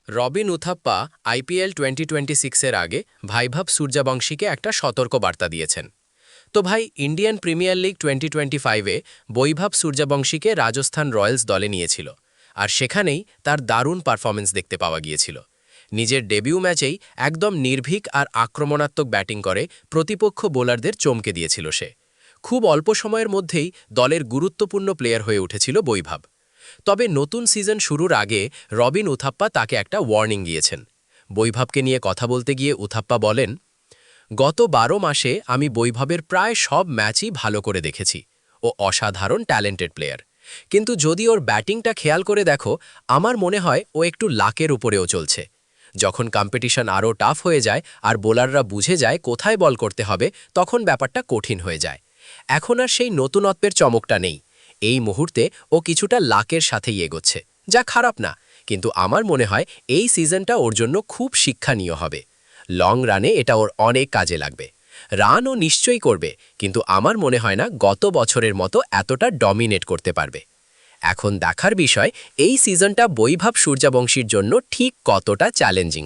Robin Uthappa IPL 2026-এর আগে ভাইভাব সূর্যবংশীকে একটা সতর্ক বার্তা দিয়েছেন। তো ভাই, ইন্ডিয়ান প্রিমিয়ার লিগ 2025-এ বৈভব সূর্যবংশীকে রাজস্থান রয়্যালস দলে নিয়েছিল, আর সেখানেই তার দারুণ পারফরমেন্স দেখতে পাওয়া গিয়েছিল। নিজের ডেবিউ ম্যাচেই একদম নির্ভীক আর আক্রমণাত্মক ব্যাটিং করে প্রতিপক্ষ বোলারদের চমকে দিয়েছিল সে। খুব অল্প সময়ের মধ্যেই দলের গুরুত্বপূর্ণ প্লেয়ার হয়ে উঠেছিল বৈভব। তবে নতুন সিজন শুরুর আগে রবিন উথাপ্পা তাকে একটা ওয়ার্নিং দিয়েছেন। বৈভবকে নিয়ে কথা বলতে গিয়ে উথাপ্পা বলেন, গত 12 মাসে আমি বৈভবের প্রায় সব ম্যাচই ভালো করে দেখেছি। ও অসাধারণ ট্যালেন্টেড প্লেয়ার, কিন্তু যদি ওর ব্যাটিংটা খেয়াল করে দেখো, আমার মনে হয় ও একটু লাকের উপরেও চলছে। যখন কম্পিটিশন আরও টাফ হয়ে যায় আর বোলাররা বুঝে যায় কোথায় বল করতে হবে, তখন ব্যাপারটা কঠিন হয়ে যায়। এখন আর সেই নতুনত্বের চমকটা নেই। এই মুহূর্তে ও কিছুটা লাকের সাথেই এগোচ্ছে, যা খারাপ না, কিন্তু আমার মনে হয় এই সিজনটা ওর জন্য খুব শিক্ষণীয় হবে। লং রানে এটা ওর অনেক কাজে লাগবে। রানও নিশ্চয়ই করবে, কিন্তু আমার মনে হয় না গত বছরের মতো এতটা ডমিনেট করতে পারবে। এখন দেখার বিষয় এই সিজনটা বৈভব সূর্যবংশীর জন্য ঠিক কতটা চ্যালেঞ্জিং